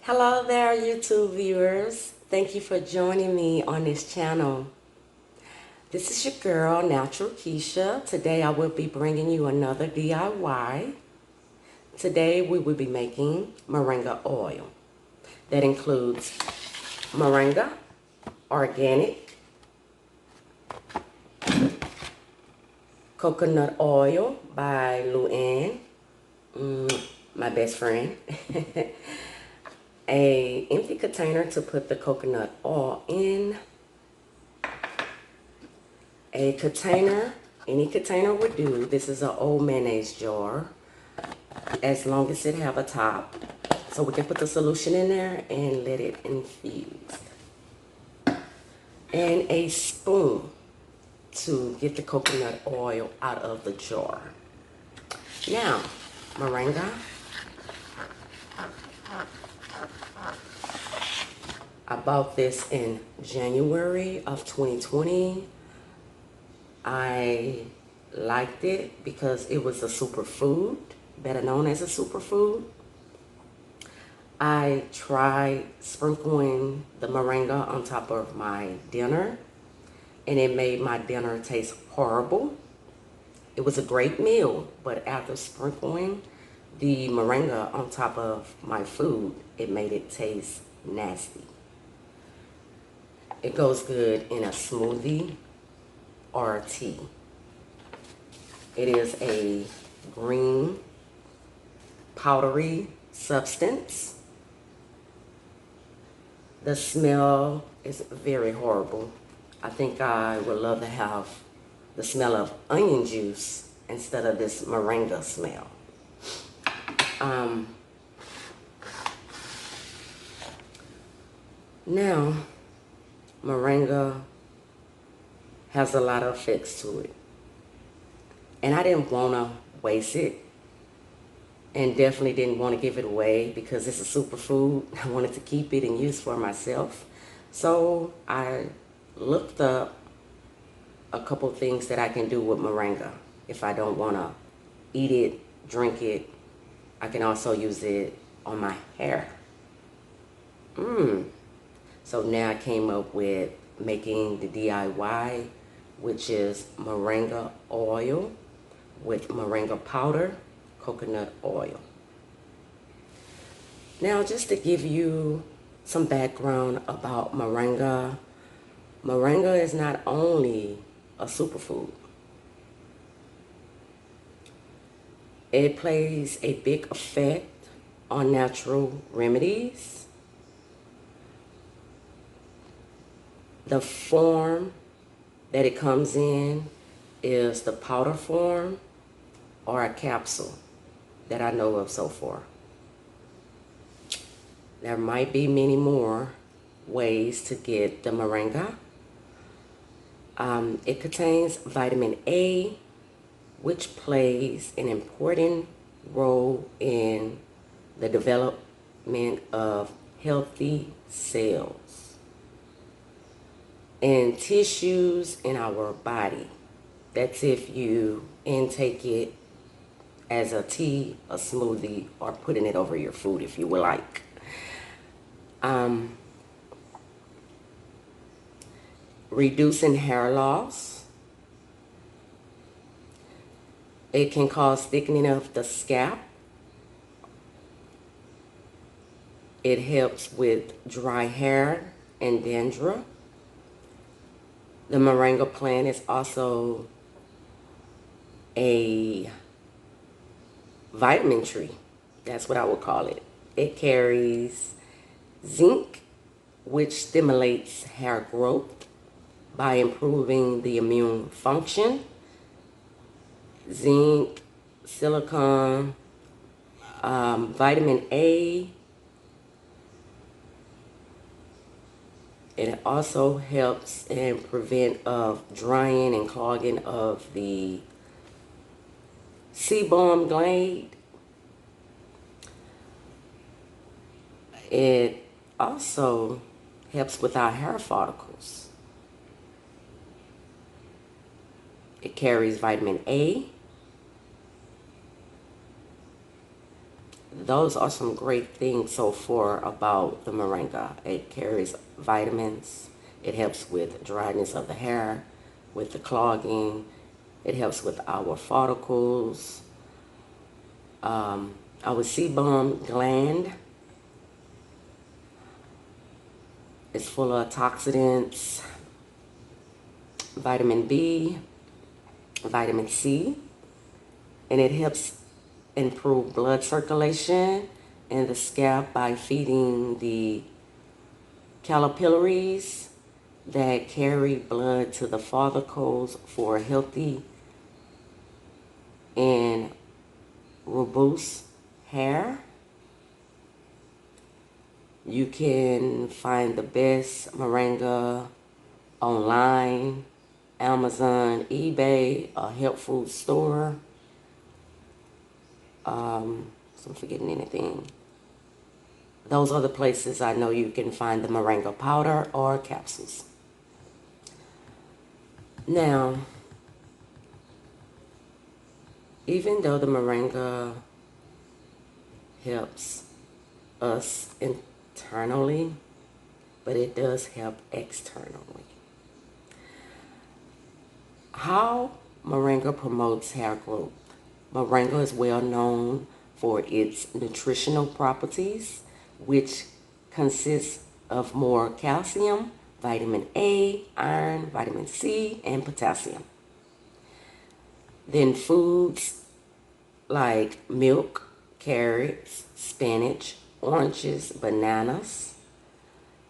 Hello there, YouTube viewers. Thank you for joining me on this channel. This is your girl, Natural Keisha. Today I will be bringing you another DIY. Today we will be making moringa oil. That includes moringa, organic, coconut oil by Luann, my best friend. A empty container to put the coconut oil in, a container, any container would do. This is an old mayonnaise jar, as long as it have a top, so we can put the solution in there and let it infuse, and a spoon to get the coconut oil out of the jar. Now, moringa. I bought this in January of 2020. I liked it because it was a superfood, better known as a superfood. I tried sprinkling the moringa on top of my dinner, and it made my dinner taste horrible. It was a great meal, but after sprinkling the moringa on top of my food, it made it taste nasty. It goes good in a smoothie or a tea. It is a green, powdery substance. The smell is very horrible. I think I would love to have the smell of onion juice instead of this moringa smell. Now, moringa has a lot of effects to it, and I didn't want to waste it, and definitely didn't want to give it away because it's a superfood. I wanted to keep it and use for myself. So I looked up a couple things that I can do with moringa. If I don't want to eat it, drink it, I can also use it on my hair. So now I came up with making the DIY, which is moringa oil with moringa powder, coconut oil. Now, just to give you some background about moringa, moringa is not only a superfood. It plays a big effect on natural remedies. The form that it comes in is the powder form or a capsule that I know of so far. There might be many more ways to get the moringa. It contains vitamin A, which plays an important role in the development of healthy cells and tissues in our body. That's if you intake it as a tea, a smoothie, or putting it over your food if you would like. Reducing hair loss. It can cause thickening of the scalp. It helps with dry hair and dandruff. The moringa plant is also a vitamin tree. That's what I would call it. It carries zinc, which stimulates hair growth by improving the immune function. Zinc, silicon, vitamin A. It also helps and prevent of drying and clogging of the sebum gland. It also helps with our hair follicles. It carries vitamin A, those are some great things so far about the moringa. It carries vitamins. It helps with dryness of the hair, with the clogging. It helps with our follicles. Our sebum gland is full of antioxidants, vitamin B, vitamin C, and it helps improve blood circulation in the scalp by feeding the capillaries that carry blood to the follicles for healthy and robust hair. You can find the best moringa online, Amazon, eBay, a health food store. So I'm forgetting anything. Those are the places I know you can find the moringa powder or capsules. Now, even though the moringa helps us internally, but it does help externally. How moringa promotes hair growth? Moringa is well known for its nutritional properties, which consists of more calcium, vitamin A, iron, vitamin C, and potassium. Then foods like milk, carrots, spinach, oranges, bananas,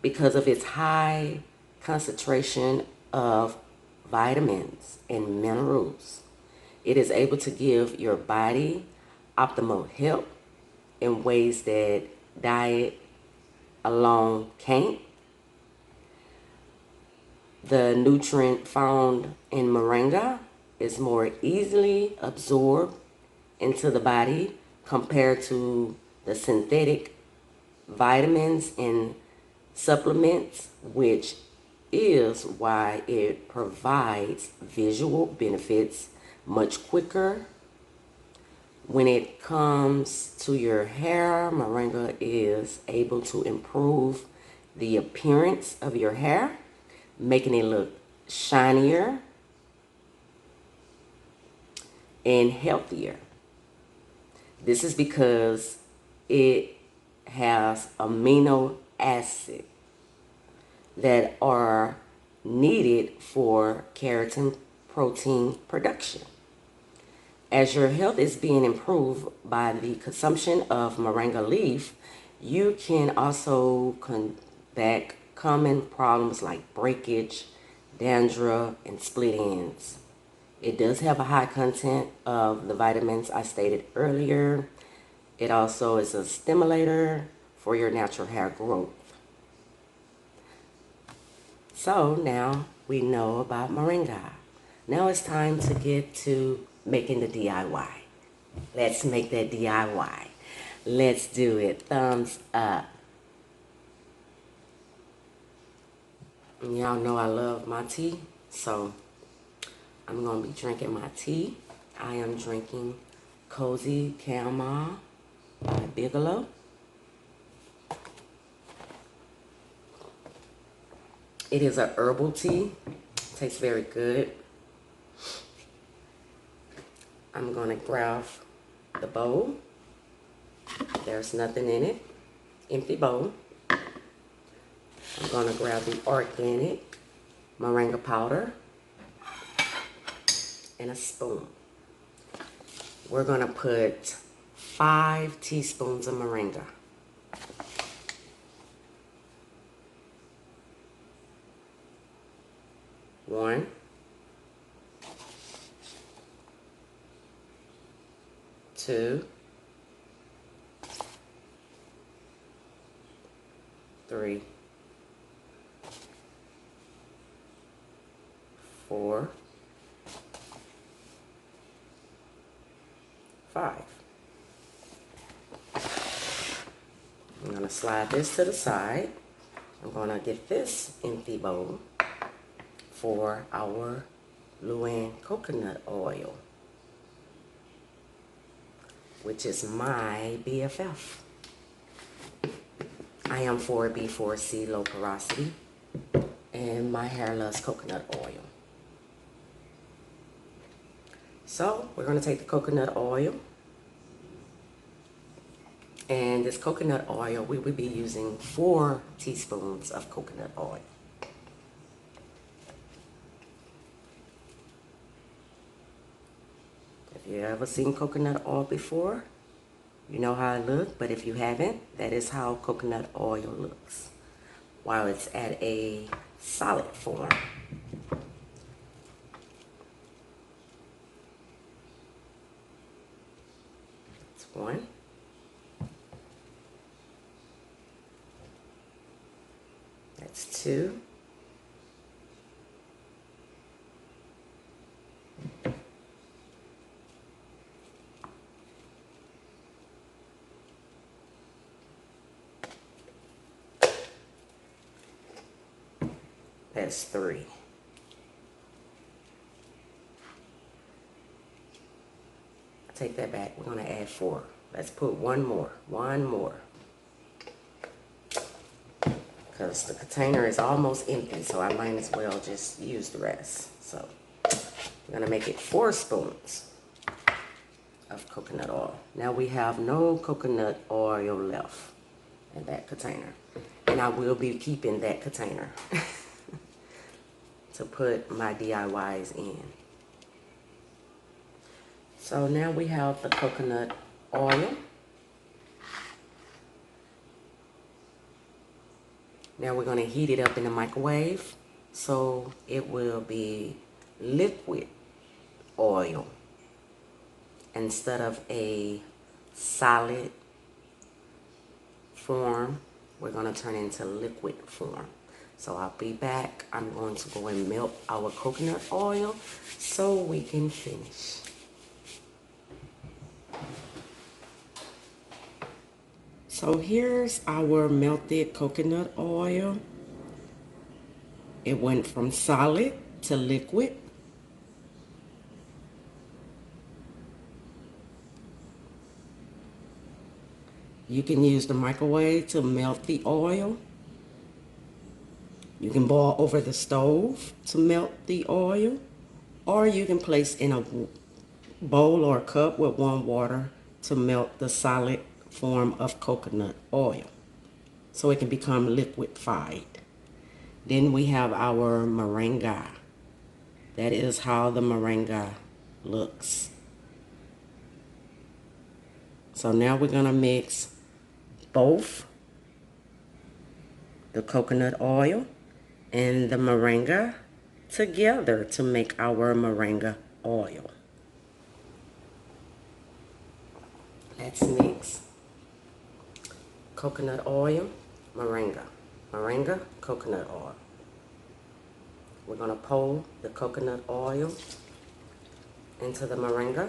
because of its high concentration of vitamins and minerals. It is able to give your body optimal health in ways that diet alone can't. The nutrient found in moringa is more easily absorbed into the body compared to the synthetic vitamins and supplements, which is why it provides visual benefits much quicker. When it comes to your hair, moringa is able to improve the appearance of your hair, making it look shinier and healthier. This is because it has amino acids that are needed for keratin protein production. As your health is being improved by the consumption of moringa leaf, you can also combat common problems like breakage, dandruff, and split ends. It does have a high content of the vitamins I stated earlier. It also is a stimulator for your natural hair growth. So now we know about moringa. Now it's time to get to making the DIY. Let's make that DIY. Let's do it. Thumbs up. Y'all know I love my tea, so I'm going to be drinking my tea. I am drinking Cozy Chamomile by Bigelow. It is a herbal tea. Tastes very good. I'm going to grab the bowl. There's nothing in it. Empty bowl. I'm going to grab the organic moringa powder and a spoon. We're going to put 5 teaspoons of moringa. One, 2, 3, 4, 5. I'm going to slide this to the side. I'm going to get this empty bowl for our Luan coconut oil. which is my BFF. I am 4B4C low porosity, and my hair loves coconut oil. So we're going to take the coconut oil, and this coconut oil, we will be using 4 teaspoons of coconut oil. If you ever seen coconut oil before, you know how it looks, but if you haven't, that is how coconut oil looks while it's at a solid form. That's 1. That's 2. That's 3. Take that back. We're going to add 4. Let's put 1 more. 1 more. Because the container is almost empty, so I might as well just use the rest. So we're going to make it 4 spoons of coconut oil. Now we have no coconut oil left in that container. And I will be keeping that container to put my DIYs in. So now we have the coconut oil. Now we're going to heat it up in the microwave so it will be liquid oil instead of a solid form. We're going to turn into liquid form. So I'll be back. I'm going to go and melt our coconut oil so we can finish. So here's our melted coconut oil. It went from solid to liquid. You can use the microwave to melt the oil. You can boil over the stove to melt the oil, or you can place in a bowl or a cup with warm water to melt the solid form of coconut oil so it can become liquefied. Then we have our moringa. That is how the moringa looks. So now we're going to mix both the coconut oil and the moringa together to make our moringa oil. Let's mix coconut oil, moringa, moringa, coconut oil. We're going to pour the coconut oil into the moringa.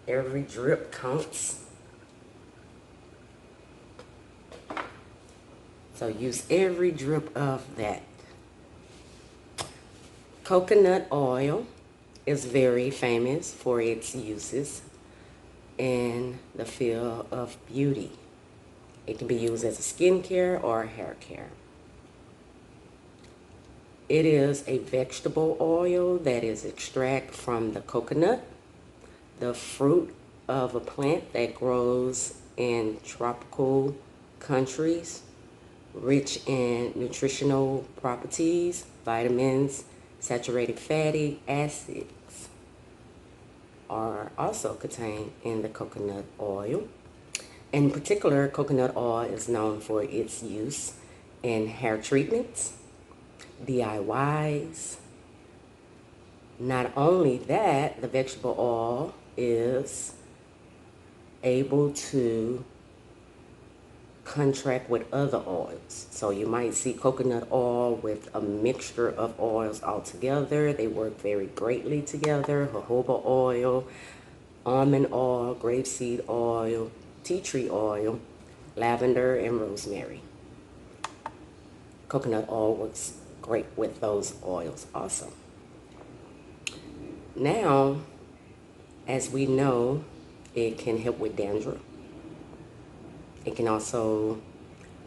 Every drip counts. So use every drip of that. Coconut oil is very famous for its uses in the field of beauty. It can be used as a skincare or a hair care. It is a vegetable oil that is extracted from the coconut, the fruit of a plant that grows in tropical countries, rich in nutritional properties, vitamins, saturated fatty acids are also contained in the coconut oil. In particular, coconut oil is known for its use in hair treatments, DIYs. Not only that, the vegetable oil is able to contract with other oils. So you might see coconut oil with a mixture of oils all together. They work very greatly together. Jojoba oil, almond oil, grapeseed oil, tea tree oil, lavender, and rosemary. Coconut oil works great with those oils also. Now, as we know, it can help with dandruff. It can also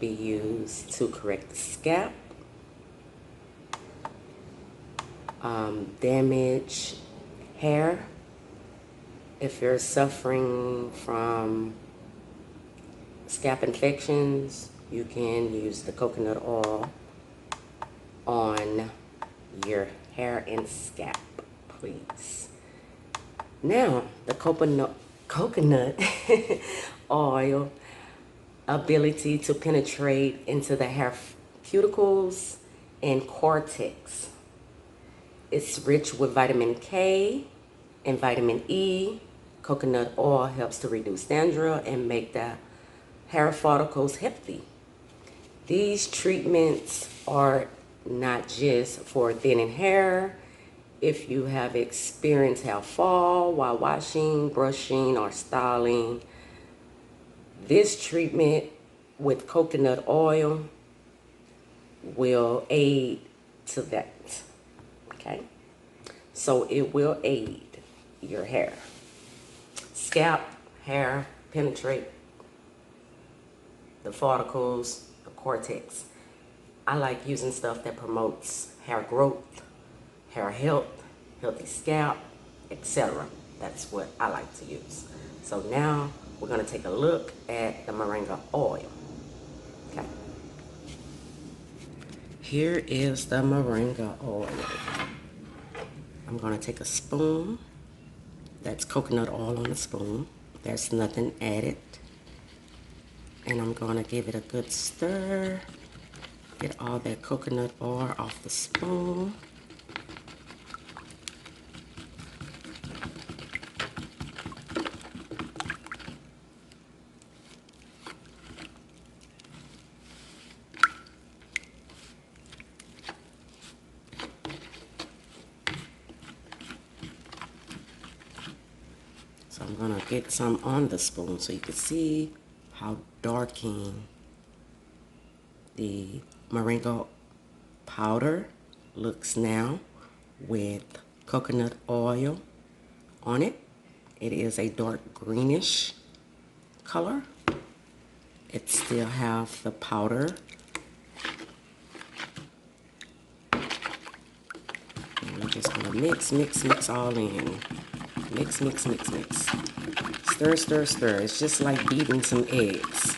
be used to correct the scalp, damage hair. If you're suffering from scalp infections, you can use the coconut oil on your hair and scalp, please. Now, the coconut oil ability to penetrate into the hair cuticles and cortex. It's rich with vitamin K and vitamin E. Coconut oil helps to reduce dandruff and make the hair follicles healthy. These treatments are not just for thinning hair. If you have experienced hair fall while washing, brushing, or styling, this treatment with coconut oil will aid to that. Okay? So it will aid your hair. Scalp, hair, penetrate the follicles, the cortex. I like using stuff that promotes hair growth, hair health, healthy scalp, etc. That's what I like to use. So now we're going to take a look at the Moringa oil. Okay. Here is the Moringa oil. I'm going to take a spoon. That's coconut oil on a spoon. There's nothing added. And I'm going to give it a good stir. Get all that coconut oil off the spoon. So I'm going to get some on the spoon so you can see how darkening the Moringa powder looks now with coconut oil on it. It is a dark greenish color. It still have the powder. And we're just going to mix all in. Mix. Stir. It's just like beating some eggs.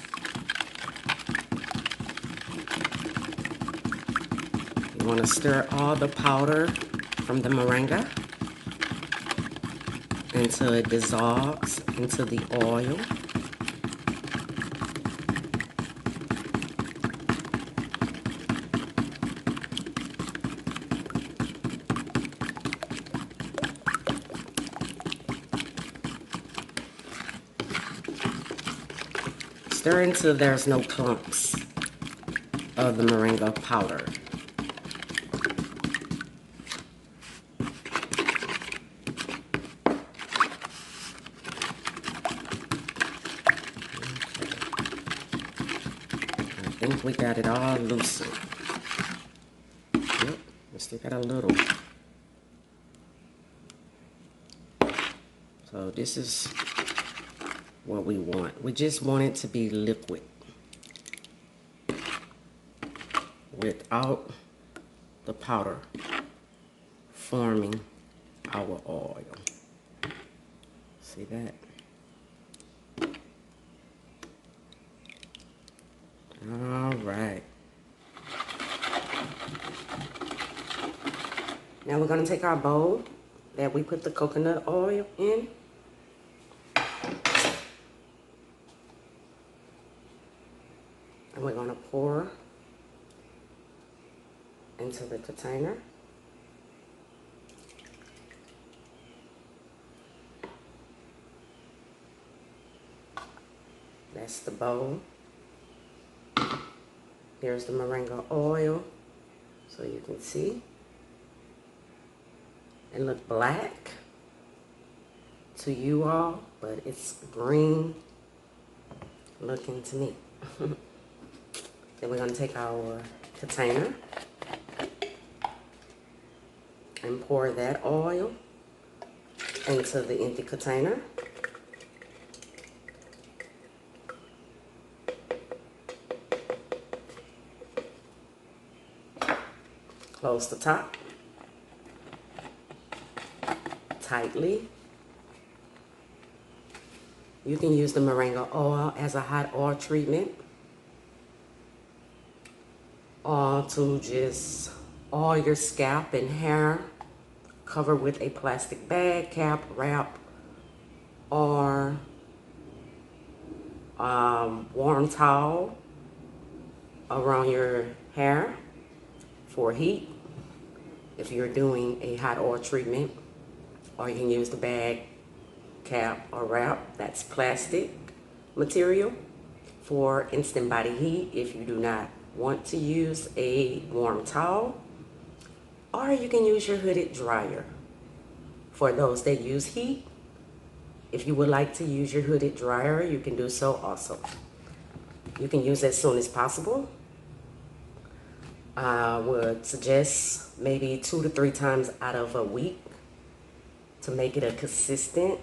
You want to stir all the powder from the moringa until it dissolves into the oil. Stir until there's no clumps of the moringa powder. I think we got it all loosened. Yep, we still got a little. So this is what we want. We just want it to be liquid without the powder forming our oil. See that? All right. Now we're going to take our bowl that we put the coconut oil in. And we're going to pour into the container. That's the bowl. Here's the moringa oil, so you can see. It looks black to you all, but it's green looking to me. Then we're going to take our container and pour that oil into the empty container. Close the top tightly. You can use the moringa oil as a hot oil treatment, or to just oil your scalp and hair. Cover with a plastic bag, cap, wrap, or warm towel around your hair for heat if you're doing a hot oil treatment. Or you can use the bag, cap, or wrap. That's plastic material for instant body heat if you do not want to use a warm towel. Or you can use your hooded dryer for those that use heat. If you would like to use your hooded dryer, you can do so also. You can use as soon as possible. I would suggest maybe 2 to 3 times out of a week to make it a consistent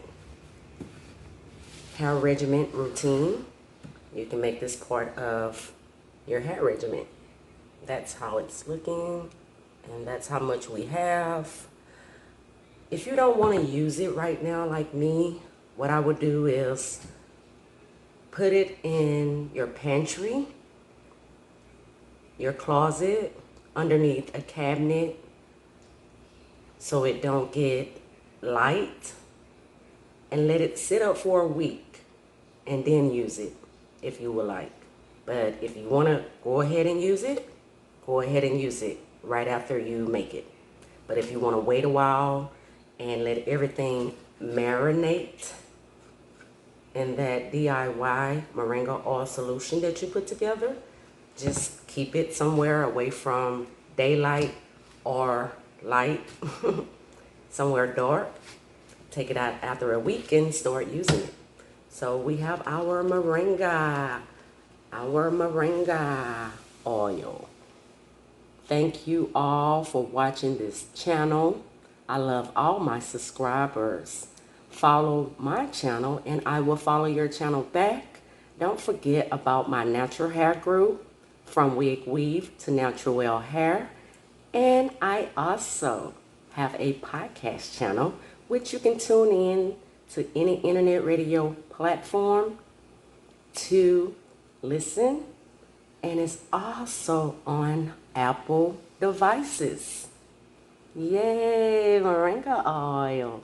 hair regimen routine. You can make this part of your hair regimen. That's how it's looking, and that's how much we have. If you don't want to use it right now like me, what I would do is put it in your pantry, your closet, underneath a cabinet so it don't get light, and let it sit up for a week and then use it if you would like. But if you want to go ahead and use it, go ahead and use it right after you make it. But if you want to wait a while and let everything marinate in that DIY moringa oil solution that you put together, just keep it somewhere away from daylight or light, somewhere dark. Take it out after a week and start using it. So we have our moringa oil. Thank you all for watching this channel. I love all my subscribers. Follow my channel and I will follow your channel back. Don't forget about my natural hair group, from wig weave to natural well hair. And I also have a podcast channel which you can tune in to any internet radio platform to listen. And it's also on Apple devices. Yay, moringa oil.